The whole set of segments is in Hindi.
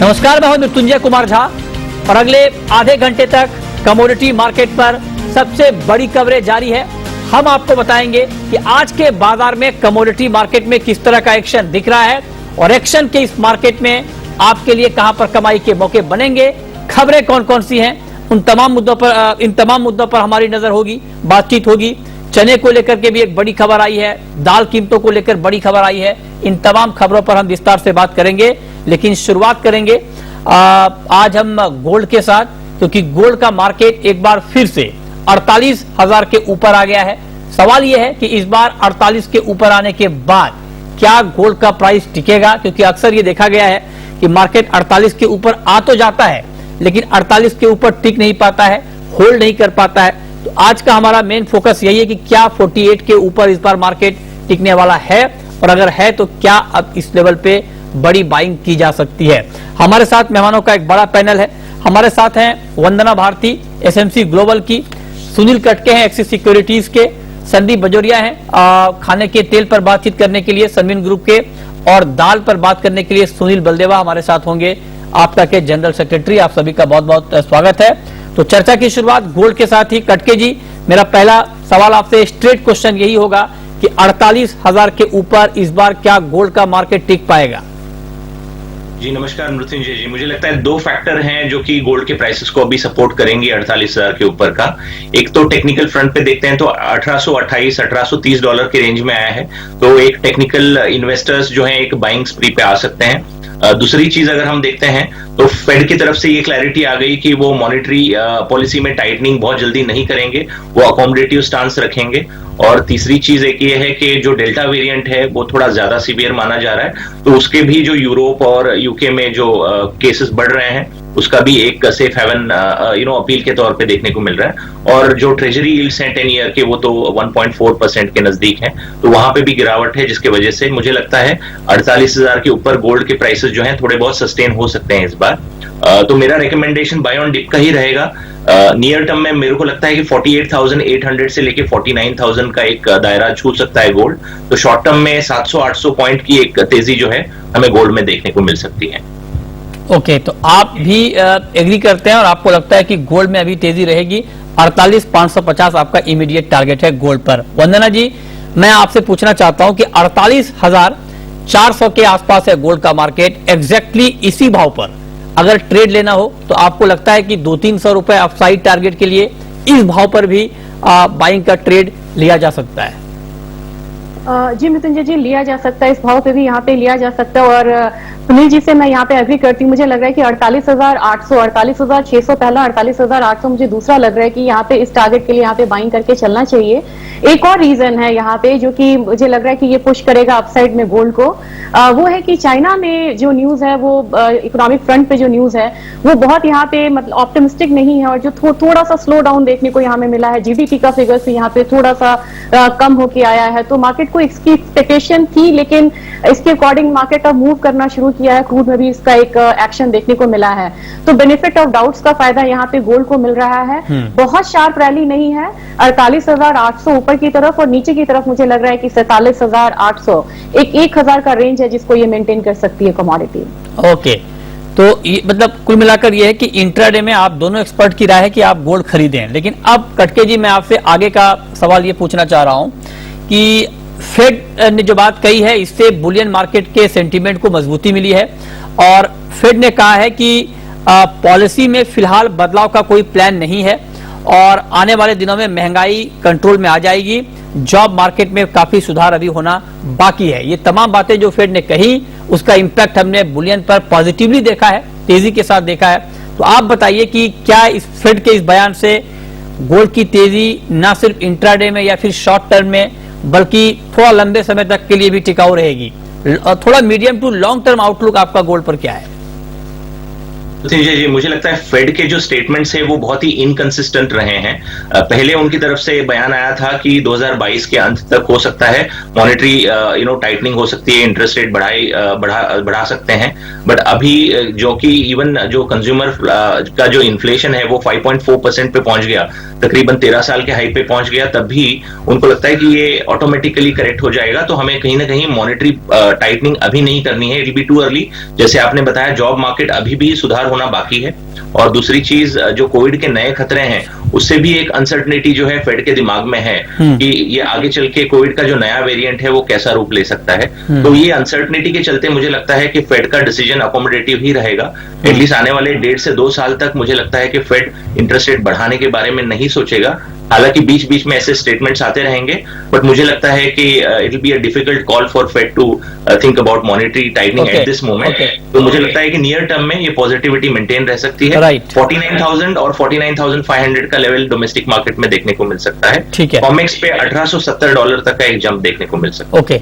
नमस्कार, मैं हूं मृत्युंजय कुमार झा और अगले आधे घंटे तक कमोडिटी मार्केट पर सबसे बड़ी कवरेज जारी है। हम आपको बताएंगे कि आज के बाजार में कमोडिटी मार्केट में किस तरह का एक्शन दिख रहा है और एक्शन के इस मार्केट में आपके लिए कहां पर कमाई के मौके बनेंगे, खबरें कौन कौन सी हैं, इन तमाम मुद्दों पर हमारी नजर होगी, बातचीत होगी। चने को लेकर के भी एक बड़ी खबर आई है, दाल कीमतों को लेकर बड़ी खबर आई है। इन तमाम खबरों पर हम विस्तार से बात करेंगे, लेकिन शुरुआत करेंगे आज हम गोल्ड के साथ, क्योंकि गोल्ड का मार्केट एक बार फिर से 48,000 के ऊपर आ गया है। सवाल यह है कि इस बार 48 के ऊपर आने के बाद क्या गोल्ड का प्राइस टिकेगा, क्योंकि अक्सर ये देखा गया है कि मार्केट 48 के ऊपर आ तो जाता है लेकिन 48 के ऊपर टिक नहीं पाता है, होल्ड नहीं कर पाता है। तो आज का हमारा मेन फोकस यही है कि क्या 48 के ऊपर इस बार मार्केट टिकने वाला है, और अगर है तो क्या अब इस लेवल पे बड़ी बाइंग की जा सकती है। हमारे साथ मेहमानों का एक बड़ा पैनल है। हमारे साथ हैं वंदना भारती एसएमसी ग्लोबल की, सुनील कटके हैं एक्सिस सिक्योरिटीज के, संदीप बजोरिया हैं खाने के तेल पर बातचीत करने के लिए सनविन ग्रुप के, और दाल पर बात करने के लिए सुनील बलदेवा हमारे साथ होंगे, आपका के जनरल सेक्रेटरी। आप सभी का बहुत बहुत स्वागत है। तो चर्चा की शुरुआत गोल्ड के साथ ही। कटके जी, मेरा पहला सवाल आपसे स्ट्रेट क्वेश्चन यही होगा कि 48,000 के ऊपर इस बार क्या गोल्ड का मार्केट टिक पाएगा? जी नमस्कार मृत्युंजय जी, मुझे लगता है दो फैक्टर हैं जो कि गोल्ड के प्राइसेस को अभी सपोर्ट करेंगे 48,000 के ऊपर का। एक तो टेक्निकल फ्रंट पे देखते हैं तो 1828 1830 डॉलर के रेंज में आया है, तो एक टेक्निकल इन्वेस्टर्स जो हैं एक बाइंग स्प्री पे आ सकते हैं। दूसरी चीज अगर हम देखते हैं तो फेड की तरफ से ये क्लैरिटी आ गई कि वो मॉनेटरी पॉलिसी में टाइटनिंग बहुत जल्दी नहीं करेंगे, वो अकोमोडेटिव स्टांस रखेंगे। और तीसरी चीज एक ये है कि जो डेल्टा वेरिएंट है वो थोड़ा ज्यादा सीवियर माना जा रहा है, तो उसके भी जो यूरोप और यूके में जो केसेस बढ़ रहे हैं उसका भी एक सेफ हेवन अपील के तौर पे देखने को मिल रहा है। और जो ट्रेजरी यील्ड्स हैं 10 ईयर के वो तो 1.4% के नजदीक हैं, तो वहां पे भी गिरावट है, जिसकी वजह से मुझे लगता है 48,000 के ऊपर गोल्ड के प्राइसेस जो हैं थोड़े बहुत सस्टेन हो सकते हैं इस बार। तो मेरा रिकमेंडेशन बाय ऑन डिप का ही रहेगा। नियर टर्म में मेरे को लगता है कि 48,800 से लेके 49,000 का एक दायरा छू सकता है गोल्ड। तो शॉर्ट टर्म में 700-800 पॉइंट की एक तेजी जो है हमें गोल्ड में देखने को मिल सकती है। ओके, तो आप भी एग्री करते हैं और आपको लगता है कि गोल्ड में अभी तेजी रहेगी। 48,550 आपका इमीडिएट टारगेट है गोल्ड पर। वंदना जी, मैं आपसे पूछना चाहता हूं कि 48,400 के आसपास है गोल्ड का मार्केट, एग्जैक्टली इसी भाव पर अगर ट्रेड लेना हो तो आपको लगता है कि 200-300 रुपए अपसाइड टारगेट के लिए इस भाव पर भी बाइंग का ट्रेड लिया जा सकता है? जी मृत्युंजय जी, लिया जा सकता है, इस भाव पे भी यहाँ पे लिया जा सकता है। और सुनील जी से मैं यहाँ पे एग्री करती हूँ। मुझे लग रहा है कि 48,800 48,600 पहला, 48,800 मुझे दूसरा लग रहा है कि यहाँ पे इस टारगेट के लिए यहाँ पे बाइंग करके चलना चाहिए। एक और रीजन है यहाँ पे जो कि मुझे लग रहा है कि ये पुश करेगा अपसाइड में गोल्ड को, वो है कि चाइना में जो न्यूज है वो इकोनॉमिक फ्रंट पे जो न्यूज है वो बहुत यहाँ पे मतलब ऑप्टिमिस्टिक नहीं है, और जो थोड़ा सा स्लो डाउन देखने को यहाँ में मिला है। जीडीपी का फिगर्स यहाँ पे थोड़ा सा कम होके आया है, तो मार्केट को इसकी एक्सपेक्टेशन थी, लेकिन इसके अकॉर्डिंग मार्केट अब मूव करना शुरू किया है। क्रूड में भी इसका एक एक्शन देखने को मिला है, तो बेनिफिट ऑफ डाउट्स का फायदा यहाँ पे गोल्ड को मिल रहा है। बहुत शार्प रैली नहीं है, 48,800 ऊपर की तरफ, और नीचे की तरफ मुझे लग रहा है कि 47,800 एक 1,000 का रेंज है जिसको ये मेंटेन कर सकती है कमोडिटी। ओके, तो ये मतलब कुल मिलाकर ये है कि इंट्राडे में आप दोनों एक्सपर्ट की राय है कि आप गोल्ड खरीदें। लेकिन अब कटके जी, मैं आपसे आगे का सवाल ये पूछना चाह रहा हूं कि फेड ने जो बात कही है इससे बुलियन मार्केट के सेंटीमेंट को मजबूती मिली है, और फेड ने कहा है कि पॉलिसी में फिलहाल बदलाव का कोई प्लान नहीं है और आने वाले दिनों में महंगाई कंट्रोल में आ जाएगी, जॉब मार्केट में काफी सुधार अभी होना बाकी है। ये तमाम बातें जो फेड ने कही उसका इंपैक्ट हमने बुलियन पर पॉजिटिवली देखा है, तेजी के साथ देखा है। तो आप बताइए कि क्या इस फेड के इस बयान से गोल्ड की तेजी ना सिर्फ इंट्राडे में या फिर शॉर्ट टर्म में बल्कि थोड़ा लंबे समय तक के लिए भी टिकाऊ रहेगी? थोड़ा medium to long term outlook आपका गोल्ड पर क्या है? संजय जी, मुझे लगता है फेड के जो स्टेटमेंट्स है वो बहुत ही इनकंसिस्टेंट रहे हैं। पहले उनकी तरफ से बयान आया था कि 2022 के अंत तक हो सकता है मॉनेटरी टाइटनिंग हो सकती है, इंटरेस्ट रेट बढ़ा सकते हैं। बट अभी जो कि इवन जो कंज्यूमर का जो इन्फ्लेशन है वो 5.4% पे पहुंच गया, तकरीबन 13 साल के हाई पे पहुंच गया, तब भी उनको लगता है कि ये ऑटोमेटिकली करेक्ट हो जाएगा। तो हमें कहीं ना कहीं मॉनेटरी टाइटनिंग अभी नहीं करनी है, इट बी टू अर्ली। जैसे आपने बताया, जॉब मार्केट अभी भी सुधार होना बाकी है। और दूसरी चीज, जो कोविड के नए खतरे हैं उससे भी एक अनसर्टनिटी जो है फेड के दिमाग में है कि ये आगे चल के कोविड का जो नया वेरिएंट है वो कैसा रूप ले सकता है। तो ये अनसर्टनिटी के चलते मुझे लगता है कि फेड का डिसीजन अकोमोडेटिव ही रहेगा। एटलीस्ट आने वाले 1.5 से 2 साल तक मुझे लगता है कि फेड इंटरेस्ट रेट बढ़ाने के बारे में नहीं सोचेगा। हालांकि बीच बीच में ऐसे स्टेटमेंट्स आते रहेंगे, बट मुझे लगता है कि it will be a difficult call for Fed to think about monetary tightening at this moment. तो मुझे लगता है कि नियर टर्म में ये पॉजिटिविटी मेंटेन रह सकती है। 49,000 और 49,500 का लेवल डोमेस्टिक मार्केट में देखने को मिल सकता है। ठीक है, कॉमेक्स पे $1,870 तक का एक जंप देखने को मिल सकता है। ओके,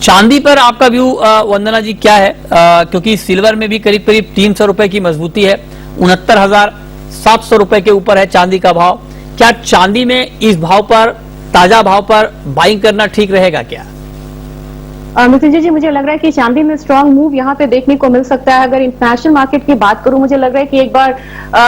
चांदी पर आपका व्यू वंदना जी क्या है? क्योंकि सिल्वर में भी करीब करीब 300 रुपए की मजबूती है, 69,700 रुपए के ऊपर है चांदी का भाव। क्या चांदी में इस भाव पर, ताजा भाव पर बाइंग करना ठीक रहेगा क्या? मृत्युंजय जी, मुझे लग रहा है कि चांदी में स्ट्रांग मूव यहाँ पे देखने को मिल सकता है। अगर इंटरनेशनल मार्केट की बात करूं, मुझे लग रहा है कि एक बार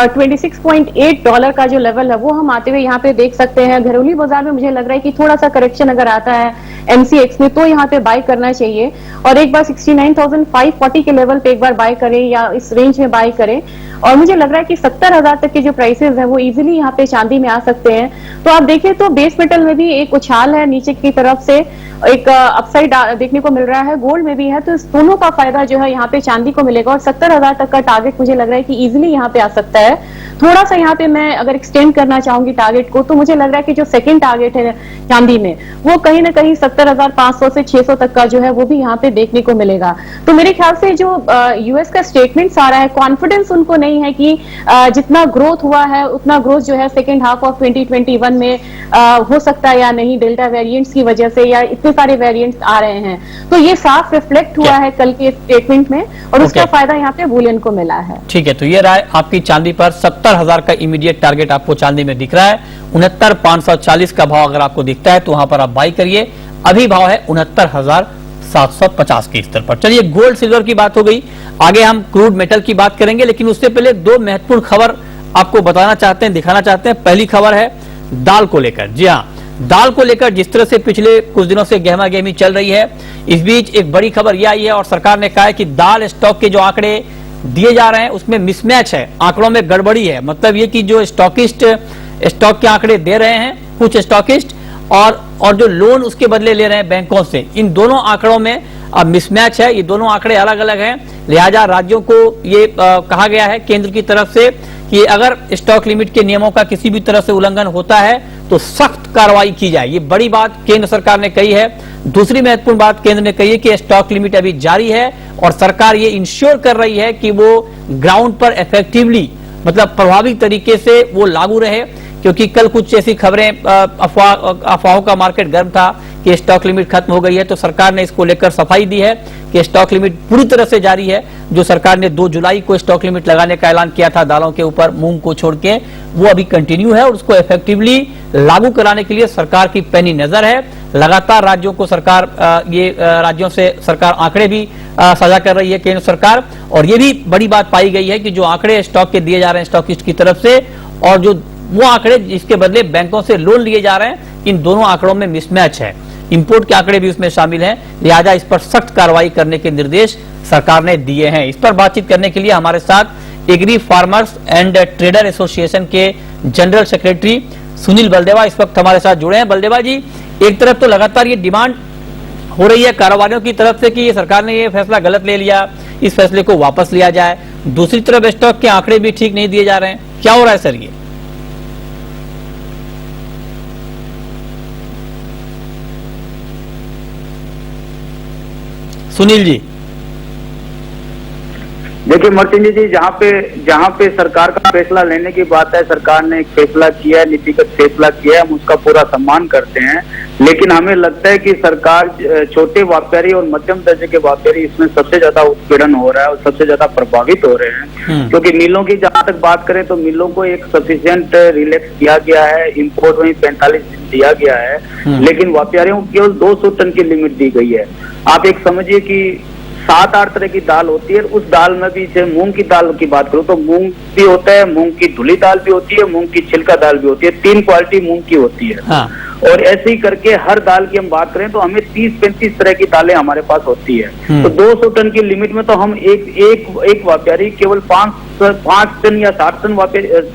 $26.8 का जो लेवल है वो हम आते हुए यहाँ पे देख सकते हैं। घरेलू बाजार में मुझे लग रहा है कि थोड़ा सा करेक्शन अगर आता है MCX में तो यहाँ पे बाय करना चाहिए, और एक बार 69,540 के लेवल पे एक बार बाय करें या इस रेंज में बाय करें। और मुझे लग रहा है कि 70,000 तक के जो प्राइसेस हैं वो इजीली यहाँ पे चांदी में आ सकते हैं। तो आप देखें तो बेस मेटल में भी एक उछाल है नीचे की तरफ से, एक अपसाइड देखने को मिल रहा है, गोल्ड में भी है। तो इस दोनों का फायदा जो है यहाँ पे चांदी को मिलेगा, और 70,000 तक का टारगेट मुझे लग रहा है कि इजीली यहाँ पे आ सकता है। थोड़ा सा यहाँ पे मैं अगर एक्सटेंड करना चाहूंगी टारगेट को, तो मुझे लग रहा है कि जो सेकंड टारगेट है चांदी में वो कहीं ना कहीं 70,500 से 600 तक का जो है वो भी यहाँ पे देखने को मिलेगा। तो मेरे ख्याल से जो यूएस का स्टेटमेंट आ रहा है, कॉन्फिडेंस उनको नहीं है कि जितना ग्रोथ हुआ है उतना ग्रोथ जो है सेकेंड हाफ ऑफ 2021 में हो सकता है या नहीं, डेल्टा वेरिएंट्स की वजह से, या इतने सारे वेरिएंट्स आ रहे हैं। तो ये साफ रिफ्लेक्ट हुआ है कल के स्टेटमेंट में, और उसका फायदा यहाँ पे बुलियन को मिला है। ठीक है, तो ये राय आपकी चांदी पर 70,000 का इमीडिएट टारगेट आपको चांदी में दिख रहा है। 69,540 का भाव अगर आपको दिखता है तो वहां पर आप बाई करिए। अभी भाव है 69,750 के स्तर पर। चलिए, गोल्ड सिल्वर की बात हो गई, आगे हम क्रूड मेटल की बात करेंगे, लेकिन उससे पहले 2 महत्वपूर्ण खबर आपको बताना चाहते हैं, दिखाना चाहते हैं। पहली खबर है दाल को लेकर। जी हाँ, दाल को लेकर जिस तरह से पिछले कुछ दिनों से गहमा गहमी चल रही है, इस बीच एक बड़ी खबर यह आई है और सरकार ने कहा है कि दाल स्टॉक के जो आंकड़े दिए जा रहे हैं उसमें मिसमैच है, आंकड़ों में गड़बड़ी है। मतलब ये कि जो स्टॉकिस्ट स्टॉक के आंकड़े दे रहे हैं कुछ स्टॉकिस्ट, और जो लोन उसके बदले ले रहे हैं बैंकों से, इन दोनों आंकड़ों में अब मिसमैच है। ये दोनों आंकड़े अलग अलग हैं, लिहाजा राज्यों को ये कहा गया है केंद्र की तरफ से कि अगर स्टॉक लिमिट के नियमों का किसी भी तरह से उल्लंघन होता है तो सख्त कार्रवाई की जाए। ये बड़ी बात केंद्र सरकार ने कही है। दूसरी महत्वपूर्ण बात केंद्र ने कही है कि स्टॉक लिमिट अभी जारी है और सरकार ये इंश्योर कर रही है कि वो ग्राउंड पर इफेक्टिवली, मतलब प्रभावी तरीके से वो लागू रहे। क्योंकि कल कुछ ऐसी खबरें, अफवाहों का मार्केट गर्म था कि स्टॉक लिमिट खत्म हो गई है, तो सरकार ने इसको लेकर सफाई दी है कि स्टॉक लिमिट पूरी तरह से जारी है। जो सरकार ने 2 जुलाई को स्टॉक लिमिट लगाने का ऐलान किया था दालों के ऊपर, मूंग को छोड़ के, वो अभी कंटिन्यू है और उसको इफेक्टिवली लागू कराने के लिए सरकार की पैनी नजर है। लगातार राज्यों को सरकार राज्यों से सरकार आंकड़े भी साझा कर रही है केंद्र सरकार, और ये भी बड़ी बात पाई गई है कि जो आंकड़े स्टॉक के दिए जा रहे हैं स्टॉकिस्ट की तरफ से, और जो वो आंकड़े जिसके बदले बैंकों से लोन लिए जा रहे हैं, इन दोनों आंकड़ों में मिसमैच है। इंपोर्ट के आंकड़े भी उसमें शामिल हैं, लिहाजा इस पर सख्त कार्रवाई करने के निर्देश सरकार ने दिए हैं। इस पर बातचीत करने के लिए हमारे साथ agri farmers and trader association के जनरल सेक्रेटरी सुनील बलदेवा इस वक्त हमारे साथ जुड़े हैं। बलदेवा जी, एक तरफ तो लगातार ये डिमांड हो रही है कारोबारियों की तरफ से कि ये सरकार ने ये फैसला गलत ले लिया, इस फैसले को वापस लिया जाए, दूसरी तरफ स्टॉक के आंकड़े भी ठीक नहीं दिए जा रहे हैं, क्या हो रहा है सर? ये सुनील जी। देखिए मर्चेंट जी, जहाँ पे सरकार का फैसला लेने की बात है, सरकार ने एक फैसला किया है, नीतिगत फैसला किया है, हम उसका पूरा सम्मान करते हैं। लेकिन हमें लगता है कि सरकार छोटे व्यापारी और मध्यम दर्जे के व्यापारी इसमें सबसे ज्यादा उत्पीड़न हो रहा है और सबसे ज्यादा प्रभावित हो रहे हैं। क्योंकि मिलों की जहां तक बात करें तो मिलों को एक सफिशिएंट रिलैक्स किया गया है, इंपोर्ट में 45 दिन दिया गया है, लेकिन व्यापारियों को केवल 200 टन की लिमिट दी गई है। आप एक समझिए कि 7-8 तरह की दाल होती है, उस दाल में भी जैसे मूंग की दाल की बात करूं तो मूंग भी होता है, मूंग की धुली दाल भी होती है, मूंग की छिलका दाल भी होती है, 3 क्वालिटी मूंग की होती है। हाँ। और ऐसे ही करके हर दाल की हम बात करें तो हमें 30-35 तरह की दालें हमारे पास होती है। तो 200 टन की लिमिट में तो हम एक व्यापारी केवल 5 टन या 7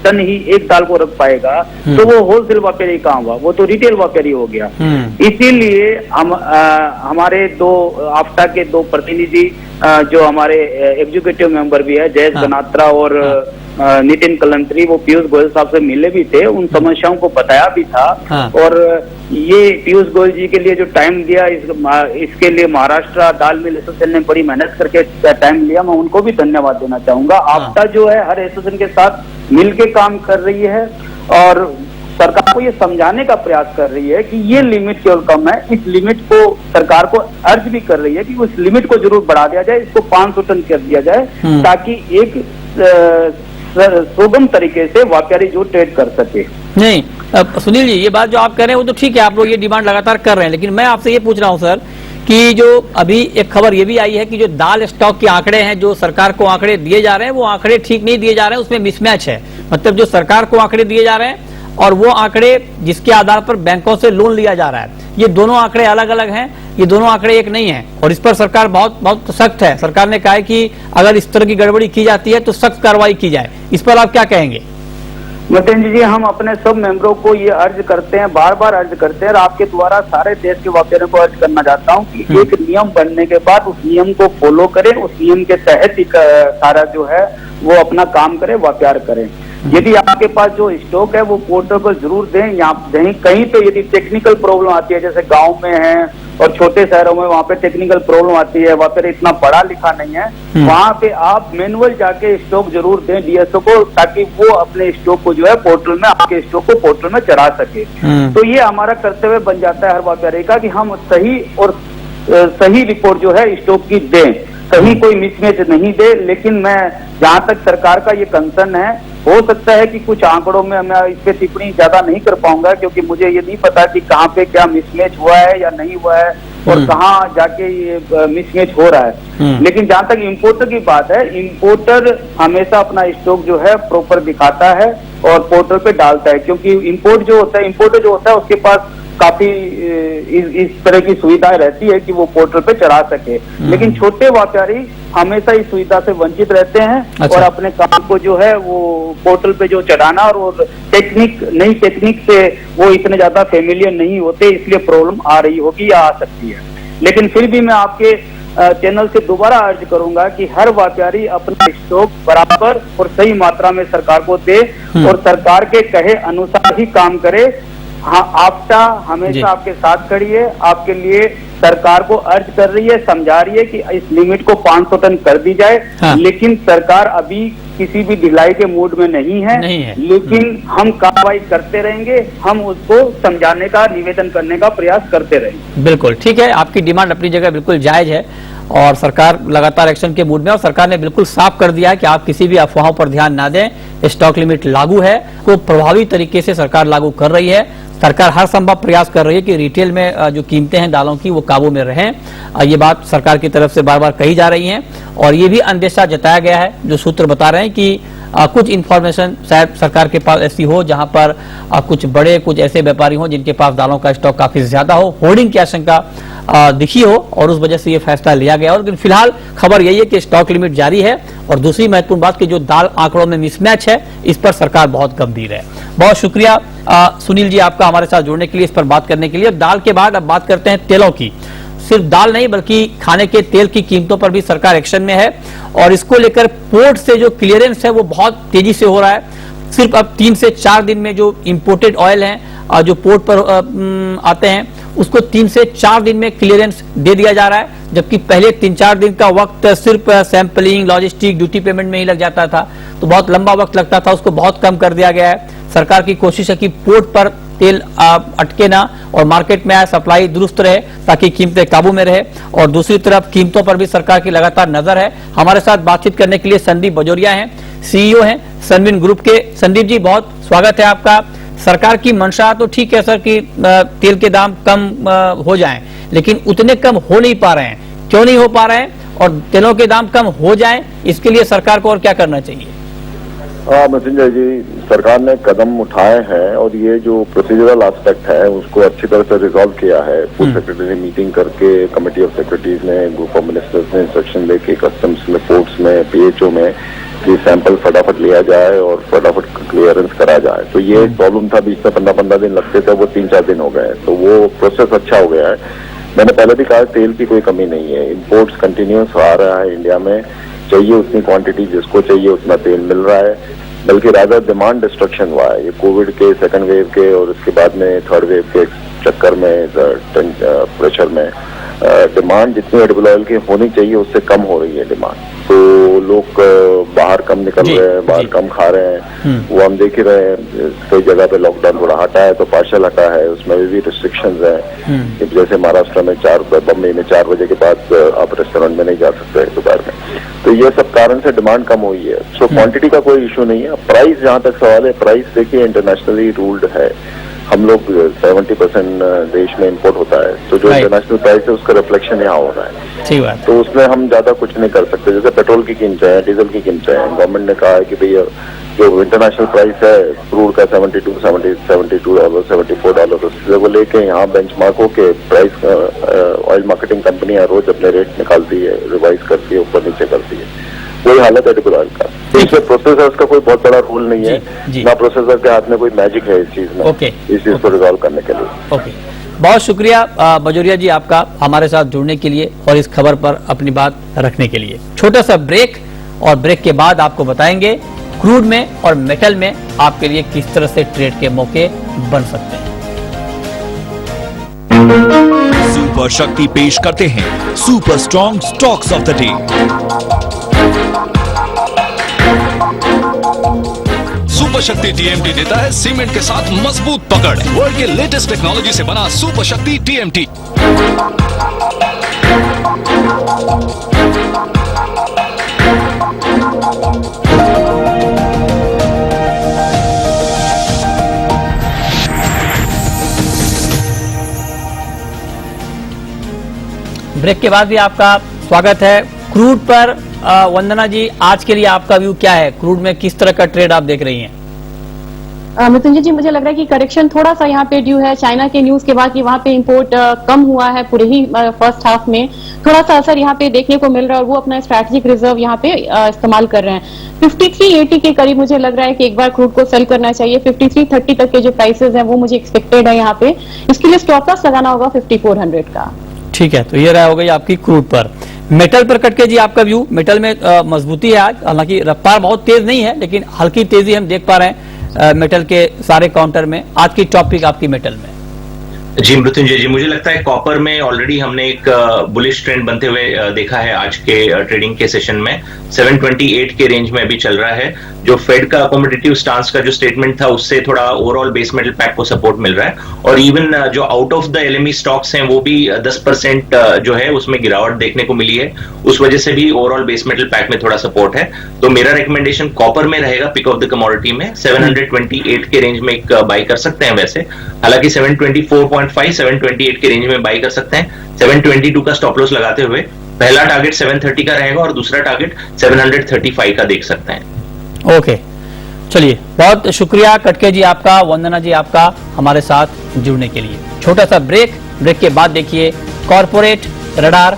टन ही एक दाल को रख पाएगा, तो वो होलसेल व्यापारी कहाँ हुआ, वो तो रिटेल व्यापारी हो गया। इसीलिए हम हमारे आफ्टा के 2 प्रतिनिधि जो हमारे एग्जीक्यूटिव मेंबर भी है, जयेश गनात्रा और नितिन कलंत्री, वो पीयूष गोयल साहब से मिले भी थे, उन समस्याओं को बताया भी था। और ये पीयूष गोयल जी के लिए जो टाइम दिया, इसके लिए महाराष्ट्र दाल मिल एसोसिएशन ने बड़ी मेहनत करके टाइम लिया, मैं उनको भी धन्यवाद देना चाहूंगा। आफ्टा जो है हर एसोसिएशन के साथ मिलके काम कर रही है और सरकार को ये समझाने का प्रयास कर रही है कि ये लिमिट केवल कम है। इस लिमिट को सरकार को अर्ज भी कर रही है कि उस लिमिट को जरूर बढ़ा दिया जाए, इसको 500 टन कर दिया जाए, ताकि एक सुगम तरीके से व्यापारी जो ट्रेड कर सके। नहीं सुनील जी, ये बात जो आप कह रहे हैं वो तो ठीक है, आप लोग ये डिमांड लगातार कर रहे हैं, लेकिन मैं आपसे ये पूछ रहा हूं सर कि जो अभी एक खबर ये भी आई है कि जो दाल स्टॉक के आंकड़े हैं, जो सरकार को आंकड़े दिए जा रहे हैं, वो आंकड़े ठीक नहीं दिए जा रहे हैं, उसमें मिसमैच है। मतलब जो सरकार को आंकड़े दिए जा रहे हैं और वो आंकड़े जिसके आधार पर बैंकों से लोन लिया जा रहा है, ये दोनों आंकड़े अलग अलग हैं, ये दोनों आंकड़े एक नहीं हैं। और इस पर सरकार बहुत सख्त है। सरकार ने कहा है कि अगर इस तरह की गड़बड़ी की जाती है तो सख्त कार्रवाई की जाए। इस पर आप क्या कहेंगे? मतेंद्र जी, हम अपने सब मेंबरों को ये अर्ज करते हैं, बार बार अर्ज करते हैं और आपके द्वारा सारे देश के व्यापारियों को अर्ज करना चाहता हूँ कि एक नियम बनने के बाद उस नियम को फॉलो करें, उस नियम के तहत ही सारा जो है वो अपना काम करें, व्यापार करें। यदि आपके पास जो स्टॉक है वो पोर्टल पर जरूर दें। यहाँ कहीं पे यदि टेक्निकल प्रॉब्लम आती है, जैसे गांव में है और छोटे शहरों में वहाँ पे टेक्निकल प्रॉब्लम आती है, वहाँ पे इतना पढ़ा लिखा नहीं है, वहाँ पे आप मैनुअल जाके स्टॉक जरूर दें डीएसओ को, ताकि वो अपने स्टॉक को जो है पोर्टल में, आपके स्टॉक को पोर्टल में चढ़ा सके। तो ये हमारा कर्तव्य बन जाता है हर व्यापारी का कि हम सही रिपोर्ट जो है स्टॉक की दें, कहीं कोई मिसमैच नहीं दे। लेकिन मैं जहाँ तक सरकार का ये कंसर्न है, हो सकता है कि कुछ आंकड़ों में मैं इस पे टिप्पणी ज्यादा नहीं कर पाऊंगा, क्योंकि मुझे ये नहीं पता कि कहाँ पे क्या मिसमैच हुआ है या नहीं हुआ है और कहाँ जाके ये मिसमैच हो रहा है। लेकिन जहाँ तक इंपोर्टर की बात है, इंपोर्टर हमेशा अपना स्टॉक जो है प्रॉपर दिखाता है और पोर्टल पे डालता है, क्योंकि इंपोर्टर जो होता है उसके पास काफी इस तरह की सुविधाएं रहती है कि वो पोर्टल पे चढ़ा सके। लेकिन छोटे व्यापारी हमेशा इस सुविधा से वंचित रहते हैं। अच्छा। और अपने काम को जो है वो पोर्टल पे जो चढ़ाना और नई टेक्निक से वो इतने ज्यादा फेमिलियर नहीं होते, इसलिए प्रॉब्लम आ रही होगी या आ सकती है। लेकिन फिर भी मैं आपके चैनल से दोबारा अर्ज करूंगा कि हर व्यापारी अपना स्टॉक बराबर और सही मात्रा में सरकार को दे और सरकार के कहे अनुसार ही काम करे। हाँ, आफ्टा हमेशा आपके साथ खड़ी है, आपके लिए सरकार को अर्ज कर रही है, समझा रही है कि इस लिमिट को 500 टन कर दी जाए। हाँ। लेकिन सरकार अभी किसी भी ढिलाई के मूड में नहीं है। लेकिन हम कार्रवाई करते रहेंगे, हम उसको समझाने का, निवेदन करने का प्रयास करते रहेंगे। बिल्कुल ठीक है, आपकी डिमांड अपनी जगह बिल्कुल जायज है और सरकार लगातार एक्शन के मूड में, और सरकार ने बिल्कुल साफ कर दिया है कि आप किसी भी अफवाहों पर ध्यान ना दें। स्टॉक लिमिट लागू है, को प्रभावी तरीके से सरकार लागू कर रही है। सरकार हर संभव प्रयास कर रही है कि रिटेल में जो कीमतें हैं दालों की वो काबू में रहें। ये बात सरकार की तरफ से बार बार कही जा रही है और ये भी अंदेशा जताया गया है, जो सूत्र बता रहे हैं कि कुछ इंफॉर्मेशन शायद सरकार के पास ऐसी हो जहां पर कुछ ऐसे व्यापारी हो जिनके पास दालों का स्टॉक काफी ज्यादा हो, होर्डिंग की आशंका दिखी हो और उस वजह से ये फैसला लिया गया। और फिलहाल खबर यही है कि स्टॉक लिमिट जारी है। और दूसरी महत्वपूर्ण बात कि जो दाल आंकड़ों में मिसमैच है, इस पर सरकार बहुत गंभीर है। बहुत शुक्रिया सुनील जी आपका हमारे साथ जुड़ने के लिए, इस पर बात करने के लिए। दाल के बाद अब बात करते हैं तेलों की। सिर्फ दाल नहीं बल्कि खाने के तेल की कीमतों पर भी सरकार एक्शन में है और इसको लेकर पोर्ट से जो क्लियरेंस है वो बहुत तेजी से हो रहा है। सिर्फ अब 3 से 4 दिन में जो इंपोर्टेड ऑयल हैं जो पोर्ट पर आते हैं उसको 3 से 4 दिन में क्लियरेंस दे दिया जा रहा है, जबकि पहले 3-4 दिन का वक्त सिर्फ सैंपलिंग, लॉजिस्टिक, ड्यूटी पेमेंट में ही लग जाता था, तो बहुत लंबा वक्त लगता था, उसको बहुत कम कर दिया गया है। सरकार की कोशिश है कि पोर्ट पर तेल अटके ना और मार्केट में आए, सप्लाई दुरुस्त रहे ताकि कीमतें काबू में रहे। और दूसरी तरफ कीमतों पर भी सरकार की लगातार नजर है। हमारे साथ बातचीत करने के लिए संदीप बजोरिया हैं, सीईओ हैं सनविन ग्रुप के। संदीप जी, बहुत स्वागत है आपका। सरकार की मंशा तो ठीक है सर कि तेल के दाम कम हो जाएं, लेकिन उतने कम हो नहीं पा रहे हैं। क्यों नहीं हो पा रहे हैं और तेलों के दाम कम हो जाएं, इसके लिए सरकार को और क्या करना चाहिए? मृत्युंजय जी, सरकार ने कदम उठाए हैं और ये जो प्रोसीजरल एस्पेक्ट है उसको अच्छी तरह से रिजॉल्व किया है। फूड सेक्रेटरी ने मीटिंग करके, कमेटी ऑफ सेक्रेटरीज ने, ग्रुप ऑफ मिनिस्टर्स ने इंस्ट्रक्शन लेके कस्टम्स में, पोर्ट्स में, पीएचओ में कि सैंपल फटाफट लिया जाए और फटाफट क्लियरेंस करा जाए। तो ये एक प्रॉब्लम था, बीच में 15-15 दिन लगते थे, वो 3-4 दिन हो गए, तो वो प्रोसेस अच्छा हो गया है। मैंने पहले भी कहा तेल की कोई कमी नहीं है, इम्पोर्ट्स कंटिन्यूस आ रहा है इंडिया में, चाहिए उतनी क्वांटिटी, जिसको चाहिए उतना तेल मिल रहा है, बल्कि रादर डिमांड डिस्ट्रक्शन हुआ है। ये कोविड के सेकंड वेव के और उसके बाद में थर्ड वेव के चक्कर में, प्रेशर में डिमांड जितनी एडिबल ऑयल की होनी चाहिए उससे कम हो रही है डिमांड। तो लोग बाहर कम निकल रहे हैं, बाहर कम खा रहे हैं, वो हम देख ही रहे हैं। कई जगह पे लॉकडाउन थोड़ा हटा है तो पार्शल हटा है, उसमें भी रिस्ट्रिक्शंस हैं। जैसे महाराष्ट्र में बम्बई में 4 बजे के बाद आप रेस्टोरेंट में नहीं जा सकते दोपहर में, तो ये सब कारण से डिमांड कम हुई है। सो क्वांटिटी का कोई इशू नहीं है। प्राइस जहां तक सवाल है, प्राइस देखिए इंटरनेशनली रूल्ड है। हम लोग 70% देश में इंपोर्ट होता है, तो जो इंटरनेशनल प्राइस है उसका रिफ्लेक्शन यहाँ हो रहा है। ठीक बात। तो उसमें हम ज्यादा कुछ नहीं कर सकते। जैसे पेट्रोल की कीमतें हैं, डीजल की कीमतें हैं, गवर्नमेंट ने कहा है कि भैया जो इंटरनेशनल प्राइस है क्रूड का $72 $74, उससे वो लेके यहाँ बेंचमार्क होके प्राइस ऑयल मार्केटिंग कंपनियां रोज अपने रेट निकालती है, रिवाइज करती है, ऊपर नीचे करती है। वही हालत है एडिबल ऑयल का। इसमें प्रोसेसर्स का कोई बहुत बड़ा रोल नहीं है, ना प्रोसेसर के हाथ में कोई मैजिक है इस चीज में, इस चीज को रिजॉल्व करने के लिए। बहुत शुक्रिया बजोरिया जी आपका हमारे साथ जुड़ने के लिए और इस खबर पर अपनी बात रखने के लिए। छोटा सा ब्रेक, और ब्रेक के बाद आपको बताएंगे क्रूड में और मेटल में आपके लिए किस तरह से ट्रेड के मौके बन सकते हैं। सुपर शक्ति पेश करते हैं super strong stocks of the day. Super शक्ति टीएमटी देता है सीमेंट के साथ मजबूत पकड़। वर्ल्ड के लेटेस्ट टेक्नोलॉजी से बना सुपर शक्ति टीएमटी। ब्रेक के बाद भी आपका स्वागत है। क्रूड पर वंदना जी, आज के लिए आपका व्यू क्या है? क्रूड में किस तरह का ट्रेड आप देख रही हैं? मृत्युंजय जी, मुझे लग रहा है कि करेक्शन थोड़ा सा यहाँ पे ड्यू है चाइना के न्यूज के बाद कि वहाँ पे इंपोर्ट कम हुआ है पूरे ही फर्स्ट हाफ में। थोड़ा सा असर यहाँ पे देखने को मिल रहा है और वो अपना स्ट्रैटेजिक रिजर्व यहाँ पे इस्तेमाल कर रहे हैं। 5380 के करीब मुझे लग रहा है कि एक बार क्रूड को सेल करना चाहिए। 5330 तक के जो प्राइसेस हैं वो मुझे एक्सपेक्टेड है यहाँ पे। इसके लिए स्टॉप लॉस लगाना होगा 5400 का। ठीक है, तो ये राय हो गई आपकी क्रूड पर। मेटल पर कटके जी आपका व्यू? मेटल में मजबूती है आज, हालांकि रफ्तार बहुत तेज नहीं है, लेकिन हल्की तेजी हम देख पा रहे हैं मेटल के सारे काउंटर में। आज की टॉपिक आपकी मेटल में? जी मृत्युंजय जी, मुझे लगता है कॉपर में ऑलरेडी हमने एक बुलिश ट्रेंड बनते हुए देखा है। आज के ट्रेडिंग के सेशन में 728 के रेंज में अभी चल रहा है। जो फेड का कॉम्पिटिटिव स्टांस का जो स्टेटमेंट था उससे थोड़ा ओवरऑल बेस मेटल पैक को सपोर्ट मिल रहा है। और इवन जो out of the LME stocks हैं वो भी 10% जो है उसमें गिरावट देखने को मिली है। उस वजह से भी ओवरऑल बेस मेटल पैक में थोड़ा सपोर्ट है। तो मेरा रिकमेंडेशन कॉपर में रहेगा, पिक ऑफ द कमोडिटी में 728 के रेंज में एक बाई कर सकते हैं। वैसे हालांकि 724.5 728 के रेंज में बाई कर सकते हैं। 722 का स्टॉप लॉस लगाते हुए पहला टारगेट 730 का रहेगा और दूसरा टारगेट 735 का देख सकते हैं। ओके, चलिए बहुत शुक्रिया कटके जी आपका, वंदना जी आपका हमारे साथ जुड़ने के लिए। छोटा सा ब्रेक, ब्रेक के बाद देखिए कॉर्पोरेट, रडार